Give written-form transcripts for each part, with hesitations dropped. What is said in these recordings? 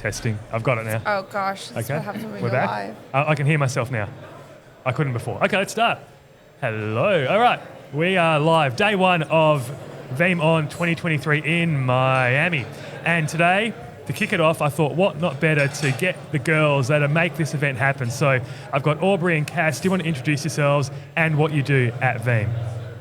Testing. I've got it now. Oh gosh, this Okay. will have to be We're back. live. I can hear myself now. I couldn't before. Okay, let's start. Hello. All right. We are live. Day one of VeeamON 2023 in Miami. And today, to kick it off, I thought, what not better to get the girls that make this event happen. So I've got Aubrey and Cass. Do you want to introduce yourselves and what you do at Veeam?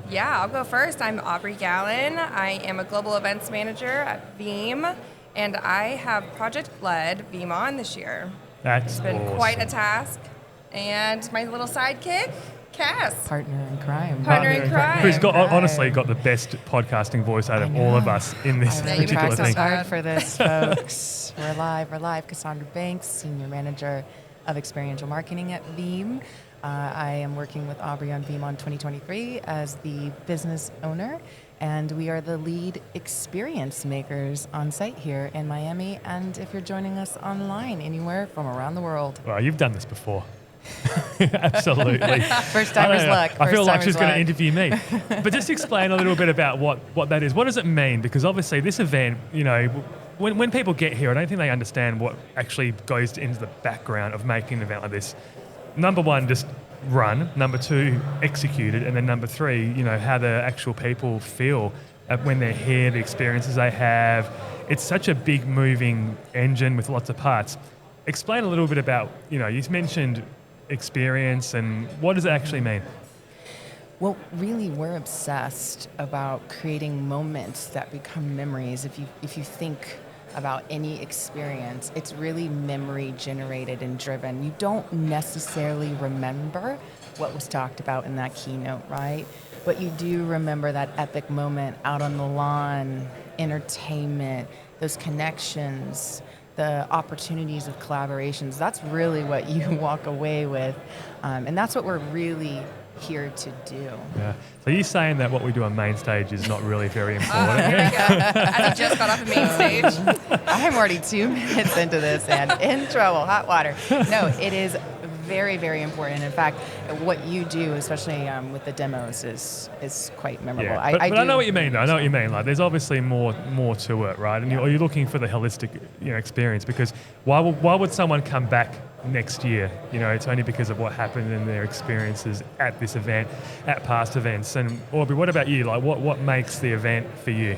Yeah, I'll go first. I'm Aubrey Galen. I am a global events manager at Veeam, and I have project-led VeeamON this year. That's It's been awesome. quite a task. And my little sidekick, Cass. Partner in crime. Partner in crime. Who's got Right. honestly got the best podcasting voice out of all of us in this I really particular practiced thing. hard for this, folks. We're live. Cassandra Banks, Senior Manager of Experiential Marketing at Veeam. I am working with Aubrey on VeeamON 2023 as the business owner, and we are the lead experience makers on site here in Miami. And if you're joining us online anywhere from around the world, Well, you've done this before. Absolutely. first timer's luck. I feel first like timer's she's going to luck. interview me. But just explain a little bit about what that is. What does it mean? Because obviously this event, you know, when people get here, I don't think they understand what actually goes into the background of making an event like this. Number one, just run. Number two, execute it. And then number three, you know, how the actual people feel when they're here, the experiences they have. It's such a big moving engine with lots of parts. Explain a little bit about, you know, you mentioned experience and what does it actually mean? Well, really, we're obsessed about creating moments that become memories. If you think about any experience, it's really memory generated and driven. You don't necessarily remember what was talked about in that keynote, right? But you do remember that epic moment out on the lawn, entertainment, those connections, the opportunities of collaborations. That's really what you walk away with. And that's what we're really here to do. Yeah. So you're saying that what we do on main stage is not really very important? Here we go. As he just got off the main stage. I'm already 2 minutes into this and in trouble, hot water. No, it is very, very important. In fact, what you do, especially with the demos, is quite memorable. Yeah. But I know what you mean, though. I know what you mean. Like, there's obviously more to it, right? And you're looking for the holistic, experience. Because why would someone come back next year? You know, it's only because of what happened in their experiences at this event, at past events. And Aubrey, what about you? Like, what makes the event for you?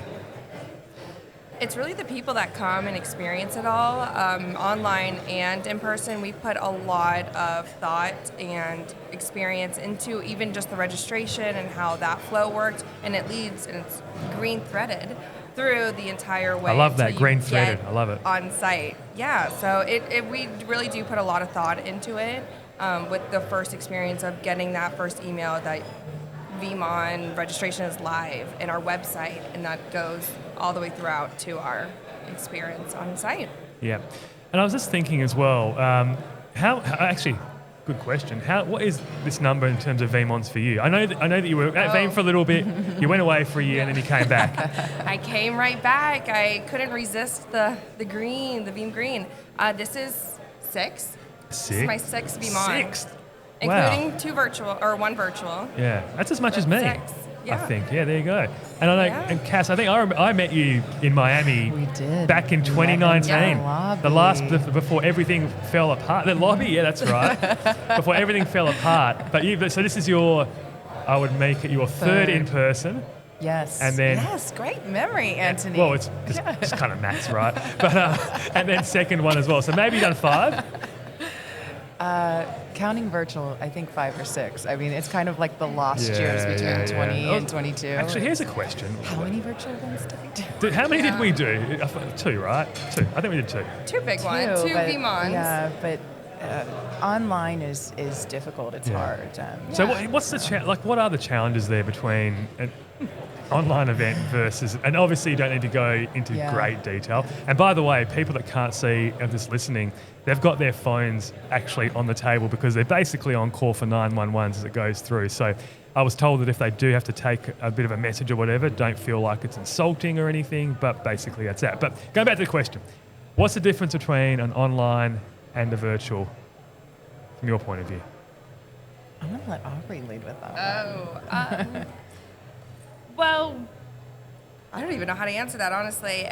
It's really the people that come and experience it all, online and in person. We put a lot of thought and experience into even just the registration and how that flow worked, and it leads, and it's green threaded through the entire way. I love that, till you green threaded. get I love it. on site. Yeah, so we really do put a lot of thought into it with the first experience of getting that first email that VeeamON registration is live in our website, and that goes all the way throughout to our experience on site. Yeah. And I was just thinking as well, actually, good question. What is this number in terms of VeeamONs for you? I know that you were at Veeam for a little bit, you went away for a year and then you came back. I came right back. I couldn't resist the Veeam green. This is 6. This is my 6th VeeamON. Sixth? Including Wow. 2 virtual, or 1 virtual. Yeah, that's as much as me. 6. Yeah. I think. Yeah, there you go. And I know, Yeah. and Cass, I think I met you in Miami. We did. Back in 2019. Yeah. The last before everything fell apart. The lobby, yeah, that's right. Before everything fell apart. So this is I would make it your third in person. Yes. And then yes, great memory, Anthony. Well, it's kind of maths, right? But and then second one as well. So maybe you've done 5. Counting virtual, I think 5 or 6. I mean, it's kind of like the lost Yeah, years between yeah, 20 yeah. and 22. Actually, here's a question. How many virtual events did we do? How many did we do? 2, right? 2. I think we did 2. 2 big ones, 2 but, VeeamONs. Yeah, but online is difficult. It's hard. So what's the what are the challenges there between an online event versus, and obviously you don't need to go into great detail. And by the way, people that can't see and just listening, they've got their phones actually on the table because they're basically on call for 911s as it goes through. So I was told that if they do have to take a bit of a message or whatever, don't feel like it's insulting or anything, but basically that's that. But going back to the question, what's the difference between an online and a virtual from your point of view? I'm going to let Aubrey lead with that. Well, I don't even know how to answer that, honestly.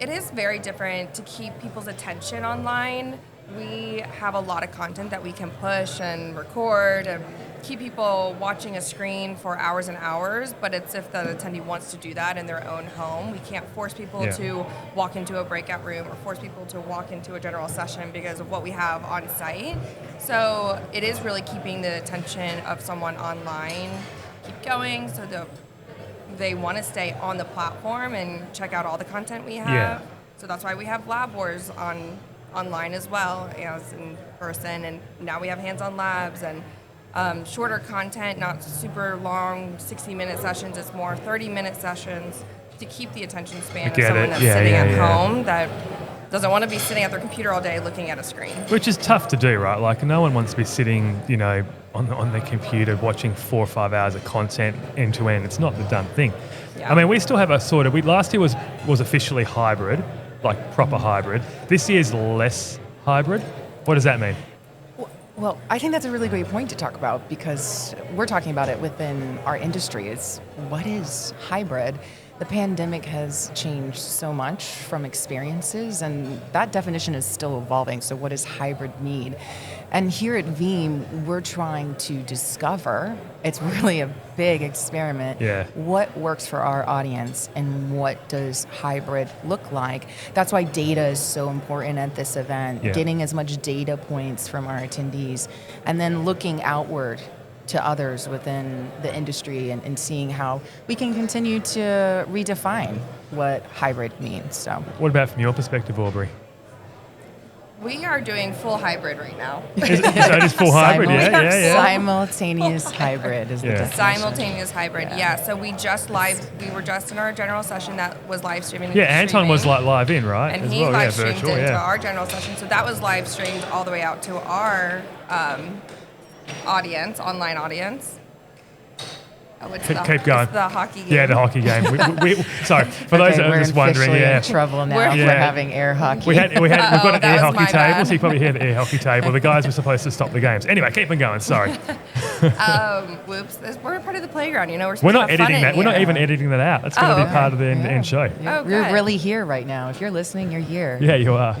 It is very different to keep people's attention online. We have a lot of content that we can push and record and keep people watching a screen for hours and hours, but it's if the attendee wants to do that in their own home. We can't force people to walk into a breakout room or force people to walk into a general session because of what we have on site. So it is really keeping the attention of someone online, keep going, so they want to stay on the platform and check out all the content we have. Yeah. So that's why we have Lab Wars online as well as in person, and now we have hands-on labs and shorter content, not super long 60-minute sessions. It's more 30-minute sessions to keep the attention span of someone that's sitting at home that doesn't want to be sitting at their computer all day looking at a screen. Which is tough to do, right? Like, no one wants to be sitting, on their computer watching 4 or 5 hours of content end to end. It's not the done thing. Yeah. I mean, we still have a sort of, last year was officially hybrid, like proper hybrid. This year's less hybrid. What does that mean? Well, I think that's a really great point to talk about, because we're talking about it within our industry. It's what is hybrid? The pandemic has changed so much from experiences, and that definition is still evolving. So what does hybrid mean? And here at Veeam, we're trying to discover, it's really a big experiment, what works for our audience and what does hybrid look like. That's why data is so important at this event, getting as much data points from our attendees, and then looking outward to others within the industry and seeing how we can continue to redefine what hybrid means. So, what about from your perspective, Aubrey? We are doing full hybrid right now. Is that just full hybrid? Simultaneous hybrid is the definition. Simultaneous hybrid, So we were just in our general session that was live streaming. Yeah, Anton was live in, right? And he live streamed into our general session. So that was live streamed all the way out to our online audience. Keep going. It's the hockey game. Yeah, the hockey game. Sorry, for those that are just wondering. We're in trouble now for having air hockey. We've got an air hockey table, so you probably hear the air hockey table. The guys were supposed to stop the games. Anyway, keep on going. Sorry. Whoops. We're part of the playground. We're not editing that. We're not even editing that out. That's going to be part of the end show. You're really here right now. If you're listening, you're here. Yeah, you are.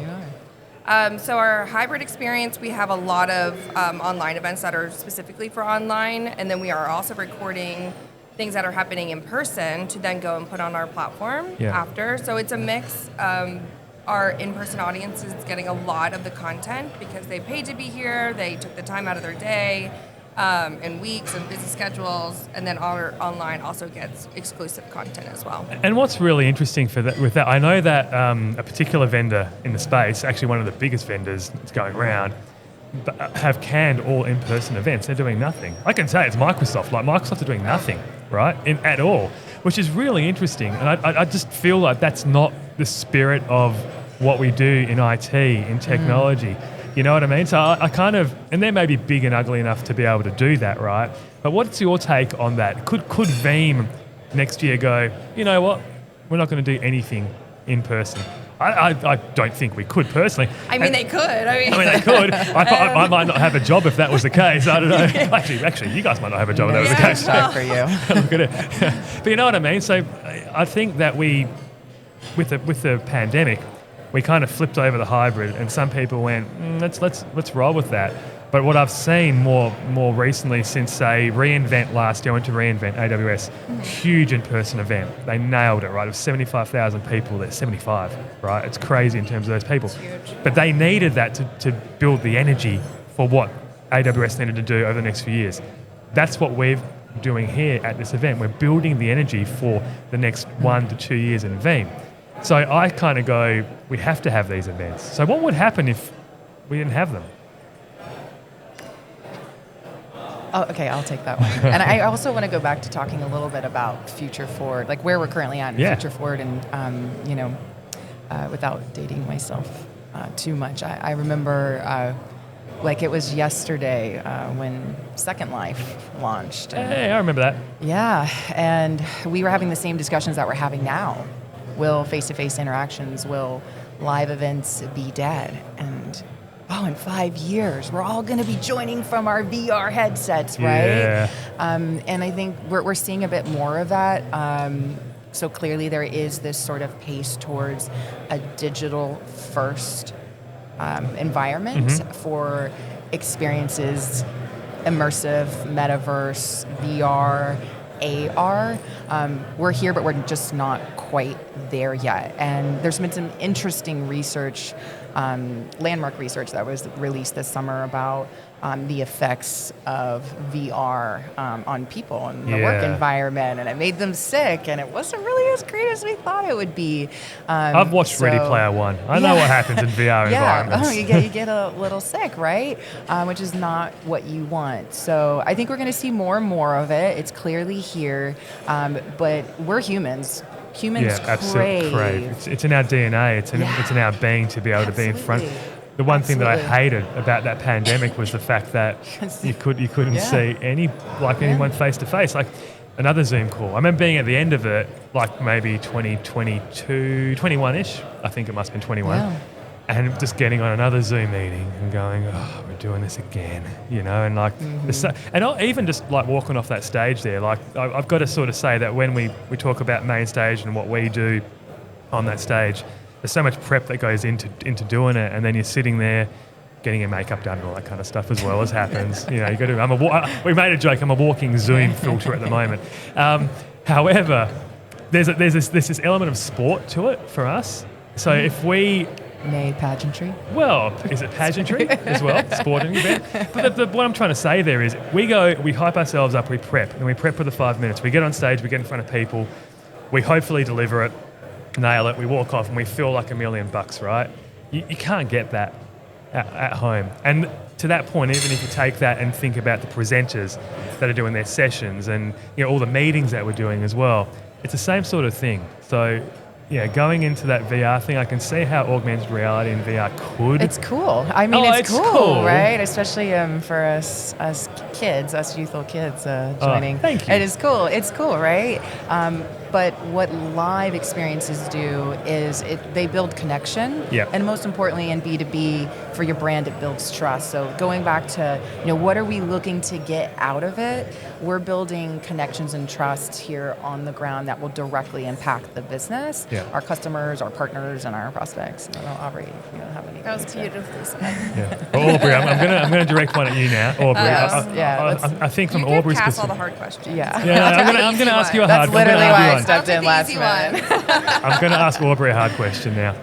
So our hybrid experience, we have a lot of online events that are specifically for online, and then we are also recording things that are happening in person to then go and put on our platform after. So it's a mix. Our in-person audience is getting a lot of the content because they paid to be here, they took the time out of their day, and weeks and busy schedules, and then our online also gets exclusive content as well. And what's really interesting with that, I know that a particular vendor in the space, actually one of the biggest vendors that's going around, have canned all in-person events. They're doing nothing. I can say it's Microsoft. Like, Microsoft are doing nothing, right, at all, which is really interesting. And I just feel like that's not the spirit of what we do in IT, in technology. You know what I mean? So I kind of, and they may be big and ugly enough to be able to do that, right? But what's your take on that? Could Veeam next year go, you know what, we're not going to do anything in person? I don't think we could personally. They could. I mean, they could. I might not have a job if that was the case. I don't know. Actually, you guys might not have a job if that was the case. Good for you. Look at it. But you know what I mean? So I think that we, with the pandemic, we kind of flipped over the hybrid, and some people went, let's roll with that. But what I've seen more recently since, say, reInvent last year, I went to reInvent AWS, huge in-person event. They nailed it, right? It was 75,000 people there, 75, right? It's crazy in terms of those people. It's huge. But they needed that to build the energy for what AWS needed to do over the next few years. That's what we're doing here at this event. We're building the energy for the next 1 to 2 years in Veeam. So I kind of go, we have to have these events. So what would happen if we didn't have them? Oh, okay, I'll take that one. And I also want to go back to talking a little bit about future forward, like where we're currently at in future forward, and without dating myself too much. I remember, like it was yesterday when Second Life launched. Hey, I remember that. Yeah, and we were having the same discussions that we're having now. Will face-to-face interactions, will live events be dead? And in 5 years, we're all going to be joining from our VR headsets, right? Yeah. And I think we're seeing a bit more of that. So clearly there is this sort of pace towards a digital first environment for experiences, immersive, metaverse, VR, AR. We're here, but we're just not quite there yet. And there's been some interesting research, landmark research that was released this summer about the effects of VR on people and the work environment, and it made them sick, and it wasn't really as great as we thought it would be. I've watched Ready Player One. I know what happens in VR environments. Oh, you get a little sick, right? Which is not what you want. So I think we're going to see more and more of it. It's clearly here, but we're humans. Humans crave. It's in our DNA. It's in our being to be able to be in front. The one thing that I hated about that pandemic was the fact that you couldn't see anyone face to face. Like another Zoom call. I remember being at the end of it, like maybe 2022, 21-ish. I think it must have been 21. Yeah. And just getting on another Zoom meeting and going, oh, we're doing this again, and like, and even just like walking off that stage there, like I've got to sort of say that when we talk about main stage and what we do on that stage, there's so much prep that goes into doing it, and then you're sitting there getting your makeup done and all that kind of stuff as well as happens. You got to. We made a joke. I'm a walking Zoom filter at the moment. However, there's this element of sport to it for us. So if we pageantry. Well, is it pageantry as well? Sporting event. But what I'm trying to say there is we hype ourselves up, we prep, and we prep for the 5 minutes. We get on stage, we get in front of people, we hopefully deliver it, nail it, we walk off and we feel like $1 million, right? You can't get that at home. And to that point, even if you take that and think about the presenters that are doing their sessions and all the meetings that we're doing as well, it's the same sort of thing. So going into that VR thing, I can see how augmented reality and VR could. It's cool. I mean, it's cool, right? Especially for us kids, us youthful kids joining. Thank you. It is cool. It's cool, right? But what live experiences do is they build connection. Yep. And most importantly, in B2B, for your brand, it builds trust. So going back to, what are we looking to get out of it? We're building connections and trust here on the ground that will directly impact the business, our customers, our partners, and our prospects. I don't know, Aubrey, if you don't have any. That was beautifully said. Yeah. Well, Aubrey, I'm going to direct one at you now. Aubrey, I think from Aubrey's perspective. You can pass all the hard questions. Yeah, I'm going to ask you a hard question. That's literally why I stepped in last minute. I'm going to ask Aubrey a hard question now.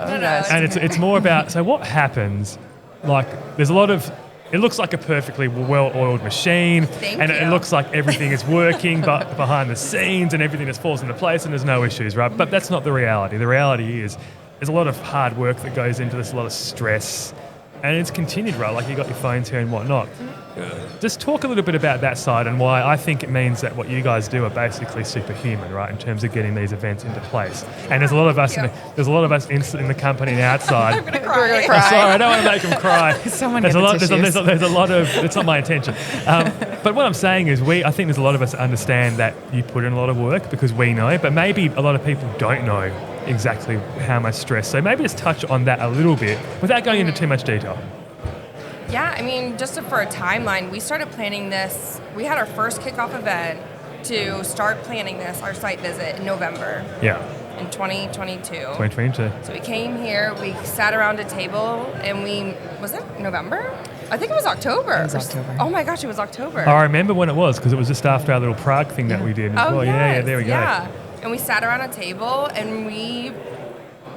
And it's more about, so what happens, like there's a lot of, it looks like a perfectly well-oiled machine, it looks like everything is working but behind the scenes and everything just falls into place and there's no issues, right? But that's not the reality. The reality is there's a lot of hard work that goes into this, a lot of stress, and it's continued, right? Like you got your phones here and whatnot. Just talk a little bit about that side and why I think it means that what you guys do are basically superhuman, right, in terms of getting these events into place. And there's a lot of us, in the company and outside. I'm gonna cry. I'm sorry, I don't want to make them cry. There's a lot of. It's not my intention. But what I'm saying is, I think there's a lot of us that understand that you put in a lot of work because we know, but maybe a lot of people don't know exactly how much stress. So maybe just touch on that a little bit without going into too much detail. Yeah, I mean, just for a timeline, we started planning this. We had our first kickoff event to start planning this, our site visit, in November. Yeah. In 2022. 2022. So we came here, we sat around a table, and was it November? I think it was October. It was October. Oh my gosh, it was October. I remember when it was, because it was just after our little Prague thing that we did as well. Yes, yeah, there we go. Yeah, and we sat around a table, and we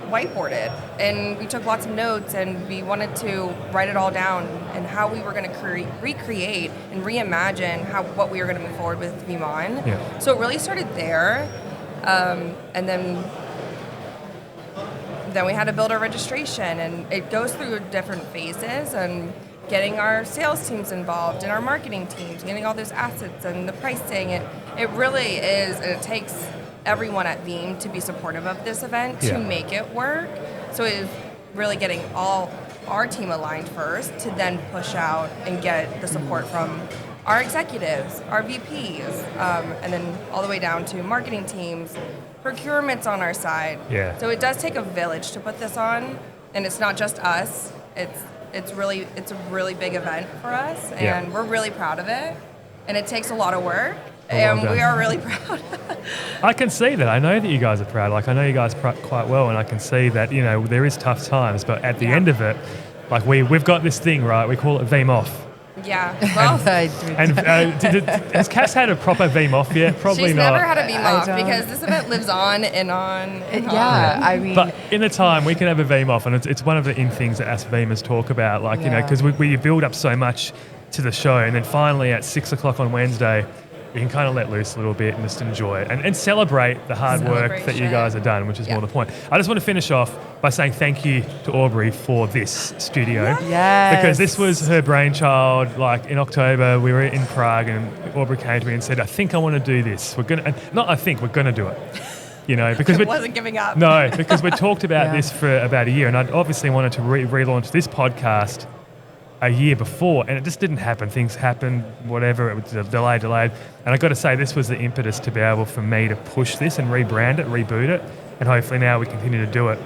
whiteboarded, and we took lots of notes, and we wanted to write it all down and how we were going to recreate and reimagine what we were going to move forward with VeeamON. Yeah. So it really started there, and then we had to build our registration, and it goes through different phases, and getting our sales teams involved and our marketing teams, getting all those assets and the pricing. It really is, and it takes everyone at Veeam to be supportive of this event to make it work. So it is really getting all our team aligned first to then push out and get the support from our executives, our VPs, and then all the way down to marketing teams, procurement's on our side. Yeah. So it does take a village to put this on, and it's not just us. It's a really big event for us, and we're really proud of it. And it takes a lot of work. And well done. we are really proud. I can see that. I know that you guys are proud. Like, I know you guys quite well, and I can see that, you know, there is tough times, but at the end of it, like, we've got this thing, right? We call it Veeam off. Yeah. Well, And has Cass had a proper Veeam off yet? Probably she's not. never had a Veeam I off don't- because this event lives on and on and on. Yeah, I mean, But in the time, we can have a Veeam off, and it's one of the things that us Veeamers talk about, like, you know, Yeah. because we build up so much to the show, and then finally at 6 o'clock on Wednesday, you can kind of let loose a little bit and just enjoy it and celebrate the hard work that you guys have done, which is more the point. I just want to finish off by saying thank you to Aubrey for this studio. yes. Because this was her brainchild. Like, in October, we were in Prague, and Aubrey came to me and said, I think I want to do this. We're going to do it. You know, because I wasn't giving up. No, because we talked about Yeah. this for about a year, and I'd obviously wanted to relaunch this podcast a year before, and it just didn't happen. Things happened, whatever, it was delayed. And I got to say, this was the impetus to be able for me to push this and rebrand it, reboot it, and hopefully now we continue to do it,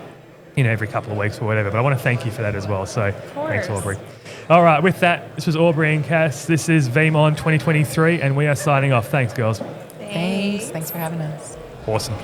you know, every couple of weeks or whatever. But I want to thank you for that as well. So thanks, Aubrey. All right, with that, this was Aubrey and Cass. This is VeeamON 2023, and we are signing off. Thanks, girls. Thanks for having us. Awesome.